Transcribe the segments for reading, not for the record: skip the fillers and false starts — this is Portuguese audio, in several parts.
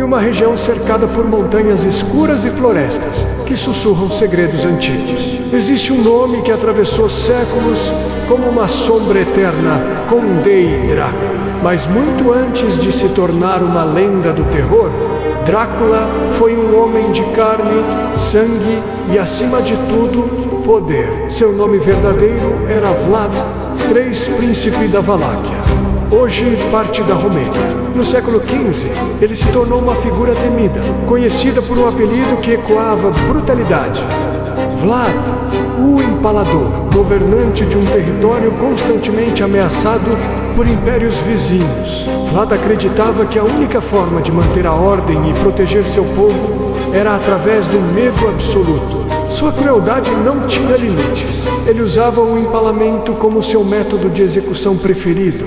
uma região cercada por montanhas escuras e florestas que sussurram segredos antigos. Existe um nome que atravessou séculos como uma sombra eterna, Conde Drácula. Mas muito antes de se tornar uma lenda do terror, Drácula foi um homem de carne, sangue e, acima de tudo, poder. Seu nome verdadeiro era Vlad III, príncipe da Valáquia, hoje parte da Romênia. No século XV, ele se tornou uma figura temida, conhecida por um apelido que ecoava brutalidade: Vlad, o Empalador, governante de um território constantemente ameaçado por impérios vizinhos. Vlad acreditava que a única forma de manter a ordem e proteger seu povo era através do medo absoluto. Sua crueldade não tinha limites. Ele usava o empalamento como seu método de execução preferido,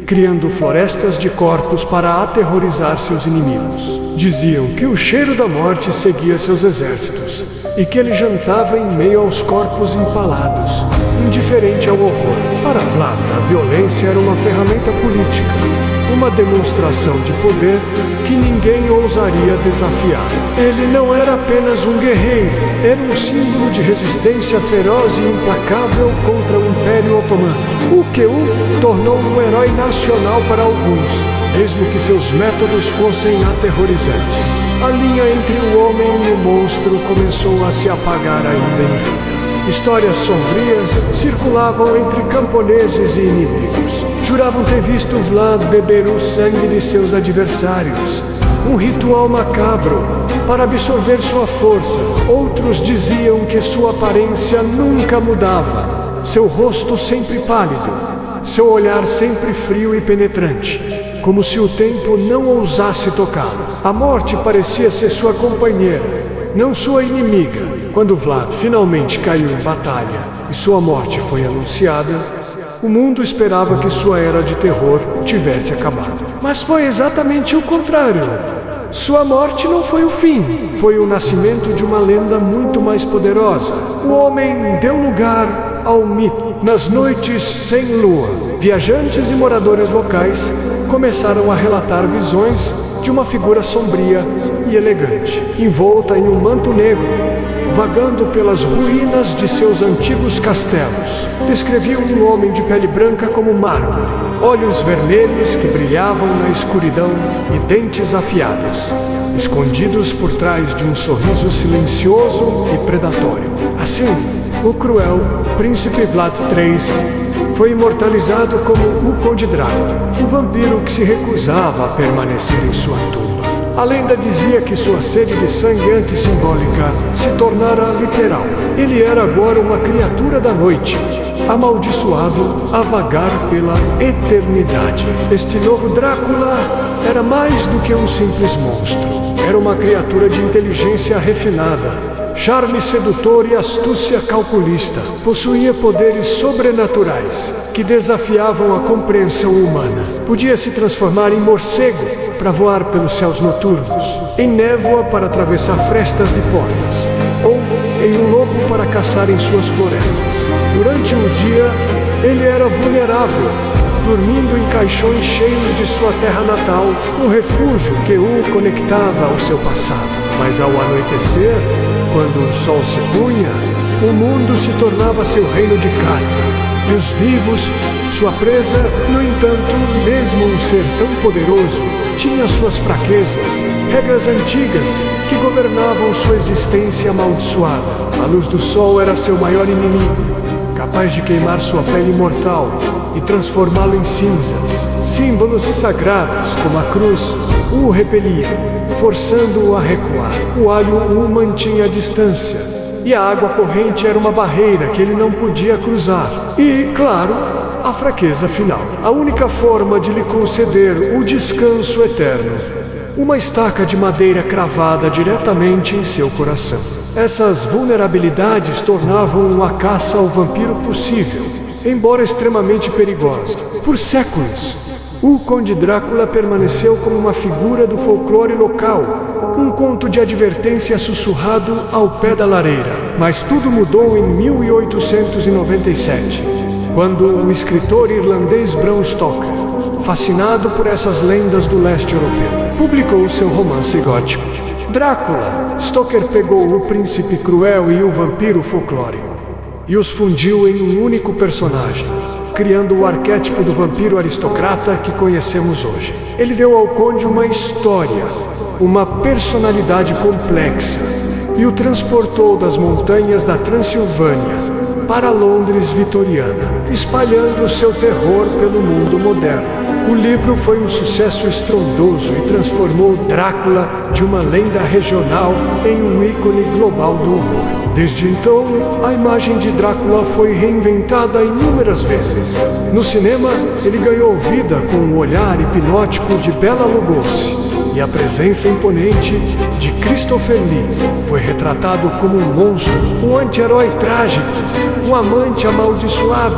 criando florestas de corpos para aterrorizar seus inimigos. Diziam que o cheiro da morte seguia seus exércitos e que ele jantava em meio aos corpos empalados, indiferente ao horror. Para Vlad, a violência era uma ferramenta política, uma demonstração de poder que ninguém ousaria desafiar. Ele não era apenas um guerreiro, era um símbolo de resistência feroz e implacável contra o Império Otomano, o que o tornou um herói nacional para alguns, mesmo que seus métodos fossem aterrorizantes. A linha entre o homem e o monstro começou a se apagar ainda em vida. Histórias sombrias circulavam entre camponeses e inimigos. Juravam ter visto Vlad beber o sangue de seus adversários, um ritual macabro para absorver sua força. Outros diziam que sua aparência nunca mudava, seu rosto sempre pálido, seu olhar sempre frio e penetrante, como se o tempo não ousasse tocá-lo. A morte parecia ser sua companheira, não sua inimiga. Quando Vlad finalmente caiu em batalha e sua morte foi anunciada, o mundo esperava que sua era de terror tivesse acabado. Mas foi exatamente o contrário. Sua morte não foi o fim, foi o nascimento de uma lenda muito mais poderosa. O homem deu lugar ao mito. Nas noites sem lua, viajantes e moradores locais começaram a relatar visões de uma figura sombria e elegante, envolta em um manto negro, vagando pelas ruínas de seus antigos castelos. Descreviam um homem de pele branca como mármore, olhos vermelhos que brilhavam na escuridão e dentes afiados, escondidos por trás de um sorriso silencioso e predatório. Assim, o cruel príncipe Vlad III foi imortalizado como o Conde Drácula, um vampiro que se recusava a permanecer em sua tumba. A lenda dizia que sua sede de sangue antisimbólica se tornara literal. Ele era agora uma criatura da noite, amaldiçoado a vagar pela eternidade. Este novo Drácula era mais do que um simples monstro. Era uma criatura de inteligência refinada, charme sedutor e astúcia calculista. Possuía poderes sobrenaturais que desafiavam a compreensão humana. Podia se transformar em morcego para voar pelos céus noturnos, em névoa para atravessar frestas de portas, ou em um lobo para caçar em suas florestas. Durante o dia, ele era vulnerável, dormindo em caixões cheios de sua terra natal, um refúgio que o conectava ao seu passado. Mas ao anoitecer, quando o sol se punha, o mundo se tornava seu reino de caça, e os vivos, sua presa. No entanto, mesmo um ser tão poderoso, tinha suas fraquezas, regras antigas que governavam sua existência amaldiçoada. A luz do sol era seu maior inimigo, capaz de queimar sua pele mortal e transformá-lo em cinzas. Símbolos sagrados, como a cruz, o repeliam, forçando-o a recuar. O alho o mantinha à distância, e a água corrente era uma barreira que ele não podia cruzar. E, claro, a fraqueza final, a única forma de lhe conceder o descanso eterno, uma estaca de madeira cravada diretamente em seu coração. Essas vulnerabilidades tornavam a caça ao vampiro possível, embora extremamente perigosa. Por séculos, o Conde Drácula permaneceu como uma figura do folclore local, um conto de advertência sussurrado ao pé da lareira. Mas tudo mudou em 1897, quando o escritor irlandês Bram Stoker, fascinado por essas lendas do leste europeu, publicou seu romance gótico. Drácula. Stoker pegou o príncipe cruel e o vampiro folclórico e os fundiu em um único personagem, criando o arquétipo do vampiro aristocrata que conhecemos hoje. Ele deu ao conde uma história, uma personalidade complexa, e o transportou das montanhas da Transilvânia para Londres vitoriana, espalhando seu terror pelo mundo moderno. O livro foi um sucesso estrondoso e transformou Drácula de uma lenda regional em um ícone global do horror. Desde então, a imagem de Drácula foi reinventada inúmeras vezes. No cinema, ele ganhou vida com o olhar hipnótico de Bela Lugosi, e a presença imponente de Christopher Lee. Foi retratado como um monstro, um anti-herói trágico, um amante amaldiçoado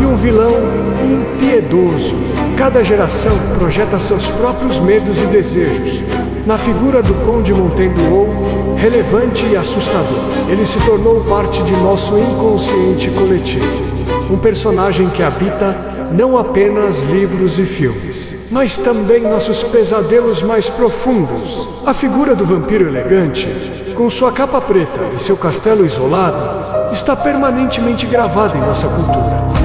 e um vilão impiedoso. Cada geração projeta seus próprios medos e desejos na figura do Conde Montaigu, relevante e assustador. Ele se tornou parte de nosso inconsciente coletivo, um personagem que habita não apenas livros e filmes, mas também nossos pesadelos mais profundos. A figura do vampiro elegante, com sua capa preta e seu castelo isolado, está permanentemente gravada em nossa cultura.